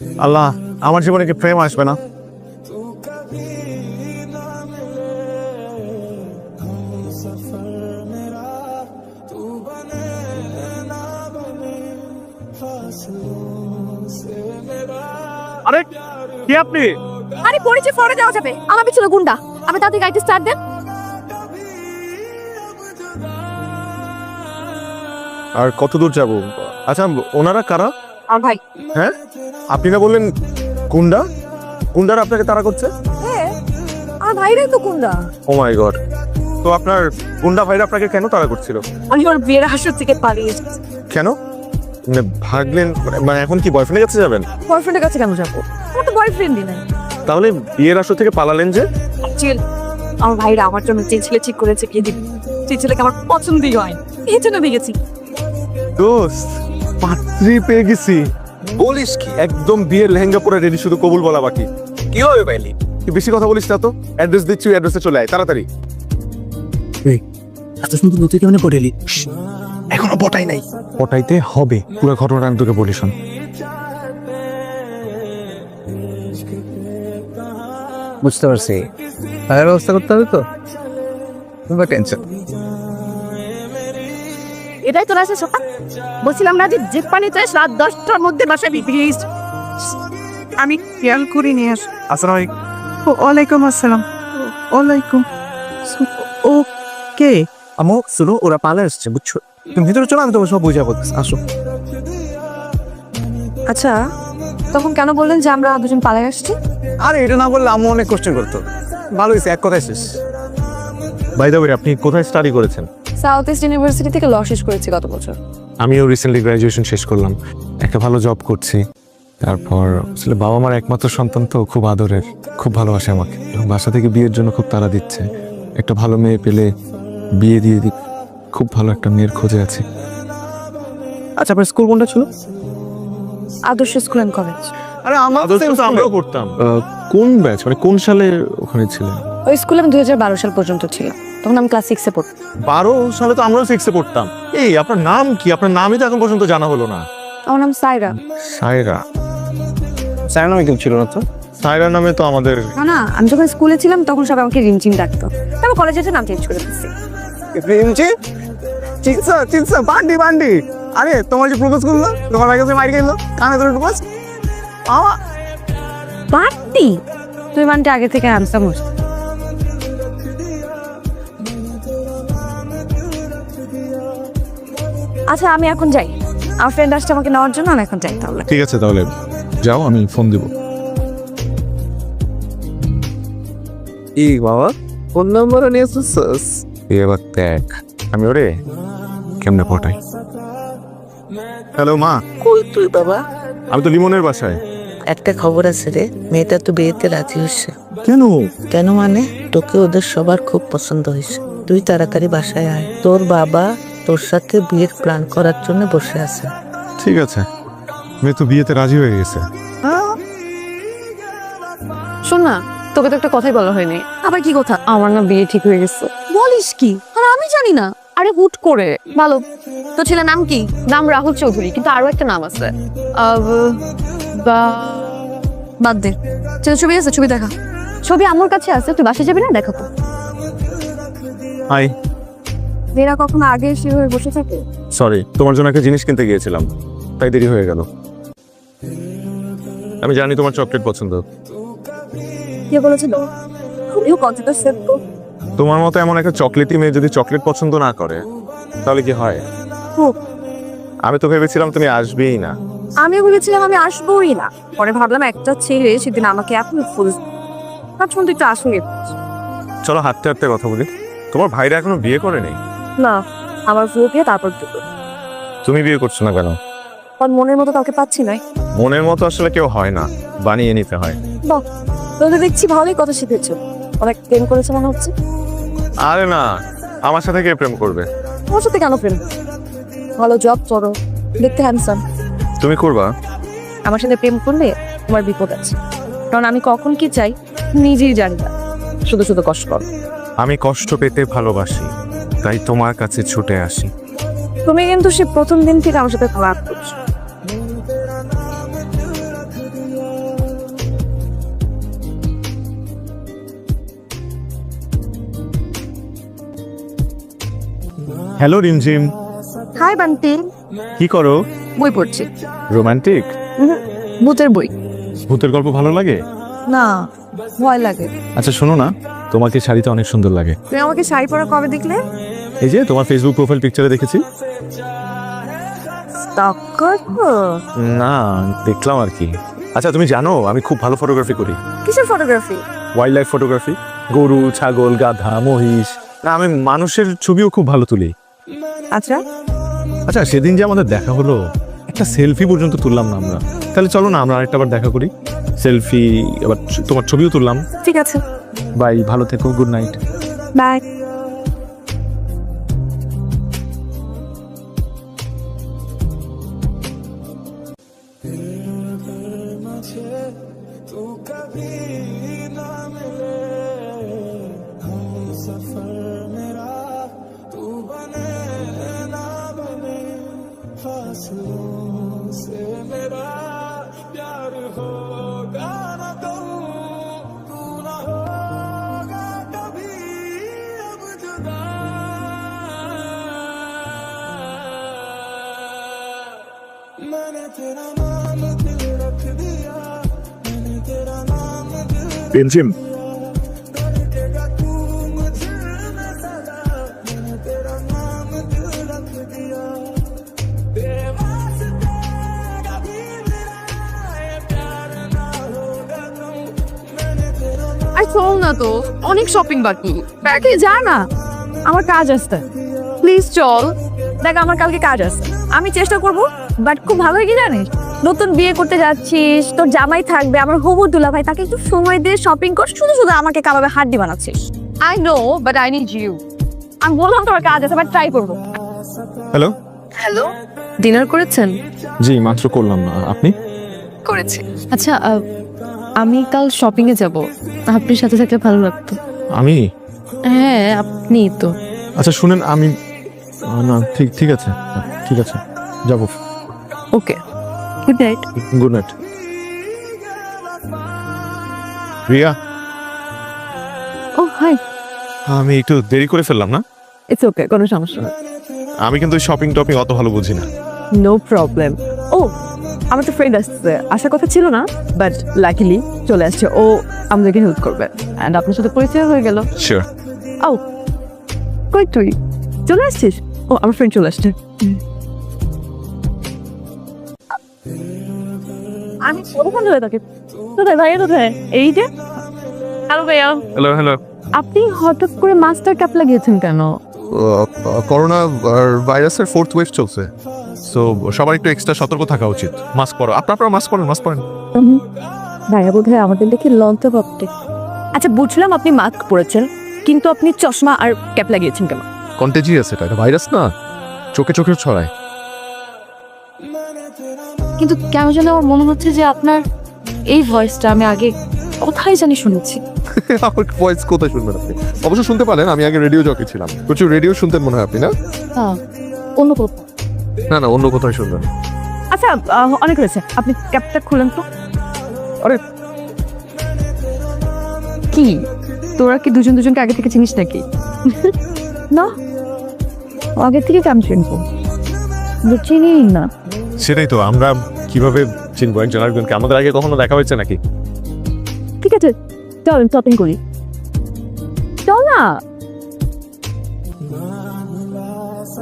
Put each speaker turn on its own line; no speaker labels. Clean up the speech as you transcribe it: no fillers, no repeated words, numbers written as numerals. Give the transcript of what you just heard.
আল্লাহ, আমার জীবনে কি প্রেম আসবে না? আরে কি আপনি?
আরে পরিচয় পরে দেওয়া যাবে, আমার পিছনে গুন্ডা। আমি তাদের গাড়িতে স্টার্ট দেন।
আর কত দূর যাব? আচ্ছা, ওনারা কারা?
আর ভাই,
হ্যাঁ, আপনি না বললেন গুন্ডা? গুন্ডারা আপনাকে তাড়া করছে?
হ্যাঁ আমার ভাইরাই তো গুন্ডা।
ও মাই গড! তো আপনার গুন্ডা ভাইরা আপনাকে কেন তাড়া করছিল?
আমি ওর বিয়ের হাসর থেকে পালিয়ে এসেছি।
কেন মানে ভাগলেন? মানে এখন কি বয়ফ্রেন্ডের কাছে যাবেন?
বয়ফ্রেন্ডের কাছে কেন যাবো? আমার তো বয়ফ্রেন্ডই নাই।
তাহলে বিয়ের আসর থেকে পালালেন যে?
চিল, আমার ভাইরা আমার জন্য যে ছেলে ঠিক করেছে কি দিবি, সেই ছেলেকে আমার পছন্দই হয়, এই জন্য দিয়ে গেছি।
দোস্ত, পাত্রী পেয়ে গেছি। বলিস কি? একদম বিয়ের লেহেঙ্গা পরে রেডি, শুধু কবুল বলা বাকি।
কি হবে পাইলি?
তুই বেশি কথা বলিস না তো। অ্যাড্রেস দিচ্ছি, অ্যাড্রেসে চলে আয় তাড়াতাড়ি।
এত সুন্দর নতুন কেমনে পড়েলি? এখনো পটাই নাই।
পটাইতে হবে, পুরো ঘটনাটা আমি তোকে বলি শোন।
বুঝতে পারছি, টাকার ব্যবস্থা করতে হবে তো, তোমার টেনশন।
এটাই তোরা এসে সকাল বলছিলাম না যে জিপ পানিতে রাত 10টার মধ্যে বাসায় প্লিজ।
আমি খেয়াল করি নিয়ে আস।
আসসালামু আলাইকুম।
ওয়ালাইকুম আসসালাম। ওয়ালাইকুম। ও কে?
আমো শুনো, ওরা পালে আসছে বুঝছো। তুমি ভিতরে চলো, আমি তোমাকে সব বুঝাবো। আসো।
আচ্ছা, তখন কেন বললেন যে আমরা দুজন পালিয়ে আসছি?
আরে এটা না বললে আম্মু অনেক কোশ্চেন করতো। ভালো হয়েছে, এক কথায় শেষ।
বাই দ্য ওয়ে, আপনি কোথায় স্টাডি করেছেন?
সাউথ ইস্ট ইউনিভার্সিটি থেকে ল শেষ করেছি গত বছর।
আমিও রিসেন্টলি গ্র্যাজুয়েশন শেষ করলাম, একটা ভালো জব করছি। তারপর আসলে বাবা মার একমাত্র সন্তান তো, খুব আদরের, খুব ভালোবাসে আমাকে। এবং বাসা থেকে বিয়ের জন্য খুব তাড়া দিচ্ছে। একটা ভালো মেয়ে পেলে বিয়ে দিয়ে দিই, খুব ভালো একটা মেয়ের খোঁজে আছি।
আচ্ছা, আপনার স্কুল কোনটা ছিল?
আদর্শ স্কুল অ্যান্ড কলেজ।
আরে আমার
আমরাও পড়তাম। কোন ব্যাচ, মানে কোন সালে ওখানে ছিলেন?
ওই স্কুলে আমি 2012 সাল পর্যন্ত ছিলাম, তখন আমি ক্লাস 6-এ পড়তাম।
12 সালে তো আমরাও 6-এ পড়তাম। এই আপনার নাম কি? আপনার নামই তো এখন পর্যন্ত জানা হলো না।
আমার নাম সাইরা।
সায়রা?
স্যার নামে কেউ ছিল না তো?
সায়রা নামে তো আমাদের।
না না, আমি যখন স্কুলে ছিলাম তখন সবাই আমাকে রিমঝিম ডাকতো, তারপর কলেজে এসে নাম চেঞ্জ করে দিচ্ছি।
প্রেমজি চিৎসা চিৎসা বান্ডি বান্ডি। আরে তোমার যে প্রপোজ করলো, তোমার কাছে মার গেল কানে ধরে প্রপোজ।
বাড়তি তুই মানতে আগে থেকে হ্যান্ডসাম হোস। আচ্ছা, আমি এখন যাই, আমার ফ্রেন্ড আসছে আমাকে নেওয়ার জন্য। আমি এখন যাই তাহলে।
ঠিক আছে, তাহলে যাও, আমি ফোন দিব।
ই বাবা, ফোন নাম্বারও নিয়ে এসেছিস?
এবার দেখ আমি ওরে কেমনে পটাই। হ্যালো মা।
কই তুই বাবা?
আমি তো লিমনের বাসায়।
একটা খবর আছে রে, মেয়েটা তো বিয়েতে রাজি হচ্ছে।
কেন?
কেন মানে, তোকে ওদের সবার খুব পছন্দ হয়েছে। তুই তাড়াতাড়ি বাসায় আয়, তোর বাবা তোর সাথে বিয়ের প্ল্যান করার জন্য বসে আছে।
ঠিক আছে, মেয়ে তো বিয়েতে রাজি হয়ে গেছে।
শোন না, তোকে তো একটা কথাই বলা হয়নি। আবার কি কথা? আমার না বিয়ে ঠিক হয়ে গেছে। বলিস কি? আর আমি জানি না। আরে হুট করে। ভালো, তো ছেলের নাম কি? নাম রাহুল চৌধুরী, কিন্তু আরো একটা নাম আছে। বাদ দে, ছেলে ছবি আছে, ছবি দেখা। ছবি আমার কাছে আছে, তুই বাসায় যাবি না? দেখাবো।
হাই।
মেয়েরা কখনো আগে এসে হয়ে বসে থাকে।
সরি, তোমার জন্য একটা জিনিস কিনতে গিয়েছিলাম, তাই দেরি হয়ে গেল। আমি জানি তোমার চকলেট পছন্দ।
কে বলেছিল? তুমিও কথাটা সেভ কর।
তোমার মতো এমন একটা চকলেটই মেয়ে যদি চকলেট পছন্দ না করে তাহলে কি হয়? আমি তো ভেবেছিলাম তুমি আসবেই না।
আমিও ভেবেছিলাম আমি আসবোই না, পরে ভাবলাম একটা ছেলে সেদিন আমাকে এখন ফুল ভাবছিলাম তুই একটু আসুন।
চলো হাঁটতে হাঁটতে কথা বলি। তোমার ভাইরা এখনো বিয়ে করেনি?
না, আমার ফুল দিয়ে তারপর দেবো।
তুমি বিয়ে করছো না কেন?
কারণ মনের মতো কাউকে পাচ্ছি না।
মনের মতো আসলে কেউ হয় না, বানিয়ে নিতে হয়।
বাহ, তোদের দেখছি ভালোই কথা শিখেছো। অনেক প্রেম করেছে মনে হচ্ছে।
আরে না, আমার সাথে কে প্রেম করবে?
তোমার সাথে কেন প্রেম? ভালো জব করো, দেখতে হ্যান্ডসাম।
তুমি করবা?
আমার সাথে প্রেম করলে তোমার বিপদ আছে, কারণ আমি কখন কি চাই নিজেই জানি না, শুধু শুধু কষ্ট করো।
আমি কষ্ট পেতে ভালোবাসি, তাই তোমার কাছে ছুটে আসি।
তুমি কিন্তু সে প্রথম দিন থেকে আমার সাথে খারাপ করছো।
হ্যালো রিমঝিম,
হাই বান্টি।
কি করো?
বই পড়ছি।
রোমান্টিক?
ভূতের বই।
ভূতের গল্প ভালো লাগে?
না, ভয় লাগে।
আচ্ছা শোনো না, তোমাকে শাড়িতে অনেক সুন্দর লাগে।
তুমি আমাকে শাড়ি পরা কবে দেখলে?
এই যে তোমার ফেসবুক প্রোফাইল পিকচারে দেখেছি।
স্টক করবো?
না, দেখলাম আর কি। আচ্ছা তুমি জানো আমি খুব ভালো ফটোগ্রাফি করি।
কিসের ফটোগ্রাফি?
ওয়াইল্ড লাইফ ফটোগ্রাফি, গরু, ছাগল, গাধা, মহিষ। না, আমি মানুষের ছবিও খুব ভালো তুলি।
আচ্ছা,
আচ্ছা সেদিন যে আমাদের দেখা হলো, একটা সেলফি পর্যন্ত তুললাম না আমরা। তাহলে চলো না আমরা আরেকটা বার দেখা করি, সেলফি, আবার তোমার ছবিও তুললাম।
ঠিক আছে,
বাই, ভালো থেকো, গুড নাইট।
বাই।
রিমঝিম,
আর চল না তো, অনেক শপিং বাকি। ব্যাগে যা না, আমার কাজ আছে। প্লিজ চল। দেখ আমার কালকে কাজ আছে, আমি চেষ্টা করব। বাট খুব ভালো কি জানিস, নতুন বিয়ে করতে যাচ্ছিস, তোর জামাই থাকবে, আমার হবু দুলাভাই, তাকে একটু সময় দিয়ে শপিং কর। শুধু শুধু আমাকে কাবাবে হাড্ডি বানাচ্ছিস। I know, but I need you. আমি বললাম তোমার কাজ আছে, বাট ট্রাই করবো।
হ্যালো।
হ্যালো, ডিনার করেছেন?
জি মাত্র করলাম। আপনি?
করেছি। আচ্ছা, আমি কাল শপিং এ যাব, আপনার সাথে থাকলে ভালো লাগতো।
আমি?
হ্যাঁ, আপনি তো।
আচ্ছা শুনেন, আমি না, ঠিক আছে, ঠিক আছে, যাবো।
Okay, good night.
Good night. Riya,
ও হাই।
আমি একটু দেরি করে ফেললাম না?
ইটস ওকে, কোনো সমস্যা না।
আমি কিন্তু শপিং টপিং অত ভালো বুঝি না।
No problem. ও, আমার তো ফ্রেন্ড আসছে, আসার কথা ছিল না, বাট লাকিলি চলে আসছে। ও আমাদেরকে হেল্প করবে, অ্যান্ড আপনার সাথে পরিচয় হয়ে গেল।
শিওর।
ও, কই তুই চলে আসছিস? ও, আমার ফ্রেন্ড চলে আসছে। আমি কোথায় হয়ে থাকে? কোথায় ভাইয়া, কোথায়? এই যে। হ্যালো ভাইয়া।
Hello hello.
আপনি হঠাৎ করে মাস্টার ক্যাপ লাগিয়েছেন কেন?
করোনা ভাইরাসের 4th ওয়েভ চলছে, সো সবার একটু এক্সট্রা সতর্ক থাকা উচিত। মাস্ক পরো, আপনারা মাস্ক পরেন, মাস্ক পরেন।
ভাইয়া বোধহয় আমাদের দেখে লঞ্চে ভাবতে। আচ্ছা বুঝলাম আপনি মাস্ক পরেছেন, কিন্তু আপনি চশমা আর ক্যাপ লাগিয়েছেন কেন?
কন্টেজিয়াস, এটা ভাইরাস না, চোখে চোখে ছড়ায়।
কিন্তু কেন যেন আমার মনে হচ্ছে যে আপনার এই ভয়েসটা আমি আগে কোথায় জানি শুনেছি।
আমার ভয়েস কোথায় শুনবেন আপনি? অবশ্য শুনতে পারেন, আমি আগে রেডিও জকি ছিলাম। প্রচুর রেডিও শুনতেন মনে হয় আপনি, না?
হ্যাঁ, অন্য কোথাও।
না অন্য কোথায় শুনবেন।
আচ্ছা, অনেক হয়েছে, আপনি ক্যাপটা খুলেন তো।
আরে
কি তোরা কি দুজনকে আগে থেকে চিনিস নাকি? না, আগে থেকে কেমন চিনবো? চিনি না।
সেটাই তো, আমরা কিভাবে চিনবো একজন আরেকজনকে? আমাদের আগে কখনো দেখা হয়েছে নাকি?
ঠিক আছে, চল শপিং করি। চল না।